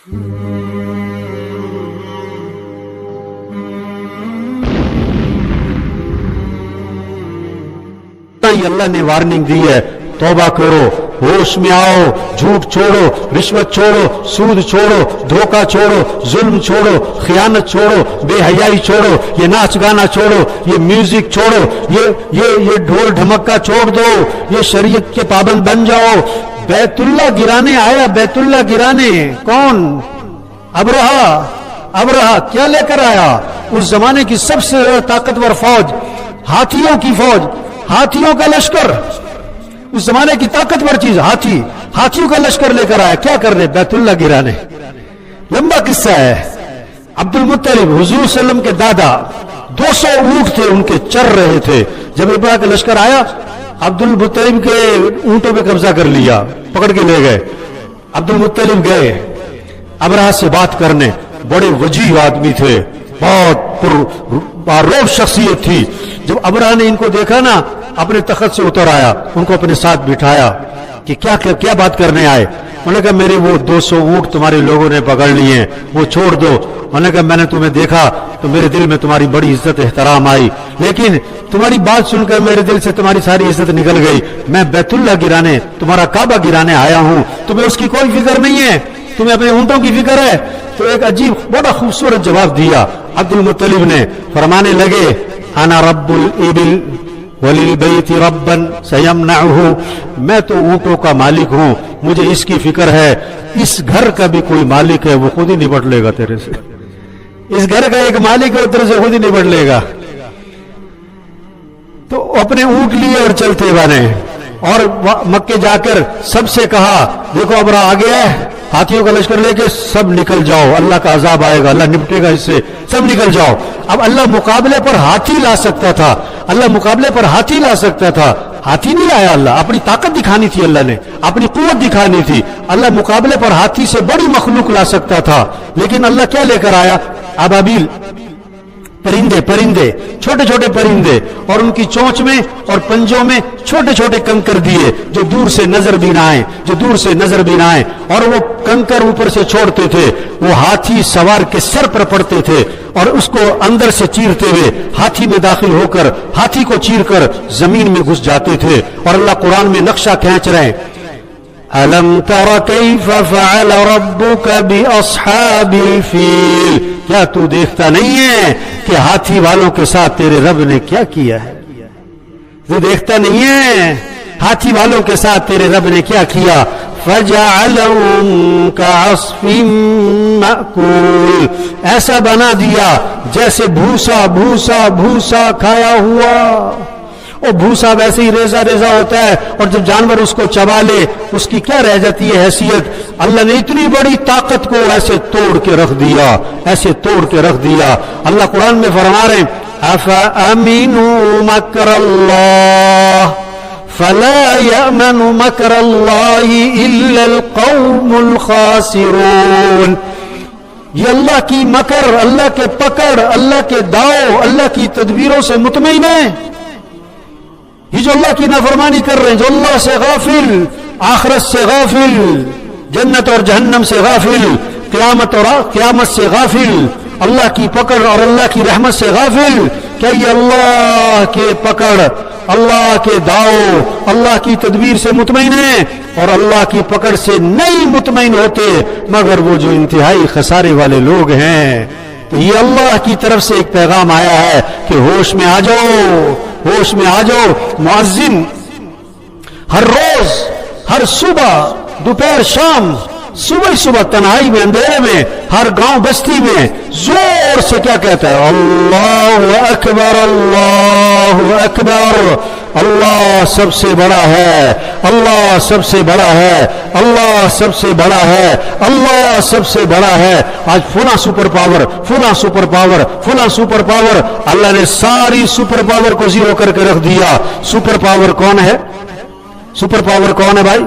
اللہ نے وارننگ دی ہے، توبہ کرو، ہوش میں آؤ، جھوٹ چھوڑو، رشوت چھوڑو، سود چھوڑو، دھوکہ چھوڑو، ظلم چھوڑو، خیانت چھوڑو، بے حیائی چھوڑو، یہ ناچ گانا چھوڑو، یہ میوزک چھوڑو، یہ ڈھول ڈھمکا چھوڑ دو، یہ شریعت کے پابند بن جاؤ۔ بیت اللہ گرانے آیا، بیت اللہ گرانے کون؟ ابرہہ کیا لے کر آیا؟ اس زمانے کی سب سے طاقتور فوج، ہاتھیوں کی فوج، ہاتھیوں کا لشکر، اس زمانے کی طاقتور چیز ہاتھیوں کا لشکر لے کر آیا۔ کیا کرنے؟ بیت اللہ گرانے۔ لمبا قصہ ہے۔ عبد المطلب حضور صلی اللہ علیہ وسلم کے دادا، 200 اونٹ تھے ان کے، چر رہے تھے۔ جب ابراہ کا لشکر آیا، عبد المطلب کے اونٹوں پہ قبضہ کر لیا، پکڑ کے لے گئے۔ عبد المطلب گئے ابراہ سے بات کرنے، بڑے وجیح آدمی تھے، بہت روب شخصیت تھی۔ جب ابراہ نے ان کو دیکھا نا، اپنے تخت سے اتر آیا، ان کو اپنے ساتھ بٹھایا کہ کیا بات کرنے آئے؟ انہوں نے کہا میرے وہ 200 اونٹ تمہارے لوگوں نے پکڑ لیے ہیں، وہ چھوڑ دو۔ انہوں نے کہا میں نے تمہیں دیکھا تو میرے دل میں تمہاری بڑی عزت احترام آئی، لیکن تمہاری بات سن کر میرے دل سے تمہاری ساری عزت نکل گئی۔ میں بیت اللہ گرانے، تمہارا کعبہ گرانے آیا ہوں، تمہیں اس کی کوئی فکر نہیں ہے، تمہیں اپنے اونٹوں کی فکر ہے۔ تو ایک عجیب بڑا خوبصورت جواب دیا عبد المطلب نے، فرمانے لگے انا رب الابل وللبیت ربا سیمنعہ، میں تو اونٹوں کا مالک ہوں، مجھے اس کی فکر ہے، اس گھر کا بھی کوئی مالک ہے، وہ خود ہی نبٹ لے گا تیرے سے، اس گھر کا ایک مالک ہے، تیرے سے خود ہی نبٹ لے گا۔ تو اپنے اونٹ لیے اور چلتے بنے، اور مکے جا کر سب سے کہا دیکھو ابراہ آ گیا ہے، ہاتھیوں کا لشکر لے کے سب نکل جاؤ، اللہ کا عذاب آئے گا، اللہ نپٹے گا اس سے، سب نکل جاؤ۔ اب اللہ مقابلے پر ہاتھی لا سکتا تھا، اللہ مقابلے پر ہاتھی لا سکتا تھا، ہاتھی نہیں لایا اللہ، اپنی طاقت دکھانی تھی، اللہ نے اپنی قوت دکھانی تھی۔ اللہ مقابلے پر ہاتھی سے بڑی مخلوق لا سکتا تھا، لیکن اللہ کیا لے کر آیا؟ ابابیل، پرندے، چھوٹے چھوٹے پرندے، اور ان کی چونچ میں اور پنجوں میں چھوٹے چھوٹے کنکر دیے، جو دور سے نظر بھی نہ آئے، اور وہ کنکر اوپر سے چھوڑتے تھے، وہ ہاتھی سوار کے سر پر پڑتے تھے، اور اس کو اندر سے چیرتے ہوئے ہاتھی میں داخل ہو کر ہاتھی کو چیر کر زمین میں گھس جاتے تھے۔ اور اللہ قرآن میں نقشہ کھینچ رہے ہیں، أَلَمْ تَرَ كَيْفَ فَعَلَ رَبُّكَ بِأَصْحَابِ الْفِيلِ، کیا تو دیکھتا نہیں ہے کہ ہاتھی والوں کے ساتھ تیرے رب نے کیا کیا ہے؟ تو دیکھتا نہیں ہے ہاتھی والوں کے ساتھ تیرے رب نے کیا کیا؟ فَجَعَلَهُمْ كَعَصْفٍ مَأْكُولٍ، ایسا بنا دیا جیسے بھوسا کھایا ہوا۔ اور بھوسا ویسے ہی ریزہ ہوتا ہے، اور جب جانور اس کو چبا لے اس کی کیا رہ جاتی ہے حیثیت؟ اللہ نے اتنی بڑی طاقت کو ایسے توڑ کے رکھ دیا، اللہ قرآن میں فرما رہے ہیں أَفَأَمِنُوا مَكْرَ اللَّهِ فَلَا يَأْمَنُ مَكْرَ اللَّهِ إِلَّا الْقَوْمُ الْخَاسِرُونَ۔ یہ اللہ کی مکر، اللہ کے پکڑ، اللہ کے داؤ، اللہ کی تدبیروں سے مطمئن ہے، یہ جو اللہ کی نافرمانی کر رہے ہیں، جو اللہ سے غافل، آخرت سے غافل، جنت اور جہنم سے غافل، قیامت سے غافل، اللہ کی پکڑ اور اللہ کی رحمت سے غافل، کیا یہ اللہ کے پکڑ، اللہ کے داؤ، اللہ کی تدبیر سے مطمئن ہیں؟ اور اللہ کی پکڑ سے نہیں مطمئن ہوتے مگر وہ جو انتہائی خسارے والے لوگ ہیں۔ تو یہ اللہ کی طرف سے ایک پیغام آیا ہے کہ ہوش میں آ جاؤ۔ مؤذن ہر روز، ہر صبح، دوپہر، شام، صبح تنہائی میں، اندھیرے میں، ہر گاؤں بستی میں زور سے کیا کہتا ہے؟ اللہ اکبر، اللہ اکبر، اللہ سب سے بڑا ہے، اللہ سب سے بڑا ہے، اللہ سب سے بڑا ہے، اللہ سب سے بڑا ہے۔ آج فلاں سپر پاور، اللہ نے ساری سپر پاور کو زیرو کر کے رکھ دیا۔ سپر پاور کون ہے بھائی؟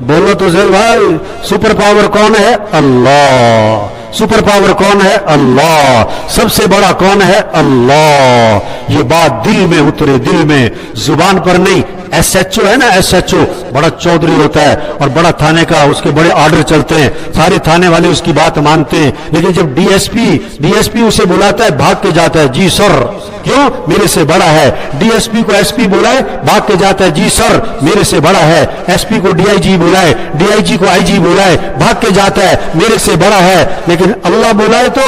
بولو تو ضرور بھائی، سپر پاور کون ہے؟ اللہ۔ سپر پاور کون ہے؟ اللہ۔ سب سے بڑا کون ہے؟ اللہ۔ یہ بات دل میں اترے، دل میں، زبان پر نہیں، SHO ہے نا, SHO بڑا چودھری ہوتا ہے اور بڑا تھانے کا اس کے بڑے آرڈر چلتے ہیں, سارے تھانے والے اس کی بات مانتے ہیں. لیکن جب DSP اسے بلاتا ہے بھاگ کے جاتا ہے, جی سر, کیوں, میرے سے بڑا ہے. DSP کو SP بلائے بھاگ کے جاتا ہے, جی سر میرے سے بڑا ہے. SP کو DIG بلائے, DIG کو IG بلائے بھاگ کے جاتا ہے, میرے سے بڑا ہے. لیکن اللہ بلائے تو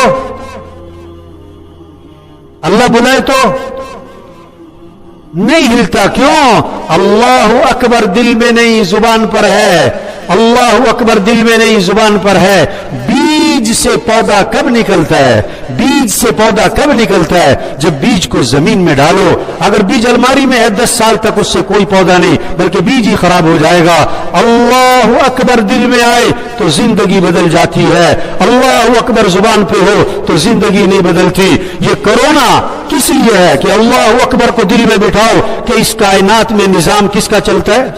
نہیں ہلتا. کیوں؟ اللہ اکبر دل میں نہیں زبان پر ہے, اللہ اکبر دل میں نہیں زبان پر ہے. بیج سے پودا کب نکلتا ہے؟ بیج سے پودا کب نکلتا ہے؟ جب بیج کو زمین میں ڈالو. اگر بیج الماری میں ہے 10 سال تک اس سے کوئی پودا نہیں, بلکہ بیج ہی خراب ہو جائے گا. اللہ اکبر دل میں آئے تو زندگی بدل جاتی ہے, اللہ اکبر زبان پہ ہو تو زندگی نہیں بدلتی. یہ کرونا کس لیے ہے؟ کہ اللہ اکبر کو دل میں بٹھاؤ کہ اس کائنات میں نظام کس کا چلتا ہے.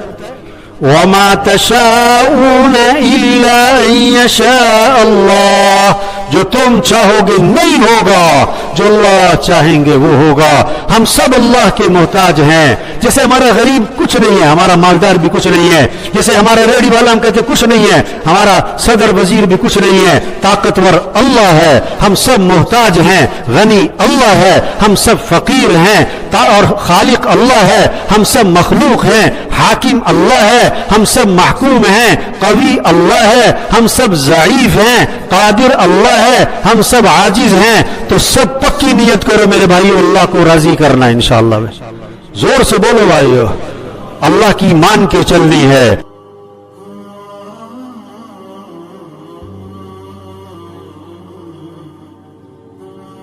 وَمَا تَشَاءُونَ إِلَّا أَن يَشَاءَ اللَّهُ, جو تم چاہو گے نہیں ہوگا, جو اللہ چاہیں گے وہ ہوگا. ہم سب اللہ کے محتاج ہیں. جیسے ہمارا غریب کچھ نہیں ہے, ہمارا مالدار بھی کچھ نہیں ہے. جیسے ہمارا ریڑھی والا ہم کہتے کچھ نہیں ہے, ہمارا صدر وزیر بھی کچھ نہیں ہے. طاقتور اللہ ہے, ہم سب محتاج ہیں. غنی اللہ ہے, ہم سب فقیر ہیں. اور خالق اللہ ہے, ہم سب مخلوق ہیں. حاکم اللہ ہے, ہم سب محکوم ہیں. قوی اللہ ہے, ہم سب ضعیف ہیں. قادر اللہ ہے, ہم سب عاجز ہیں. تو سب پکی نیت کرو میرے بھائیو, اللہ کو راضی کرنا انشاءاللہ. زور سے بولو بھائیو, اللہ کی مان کے چلنی ہے.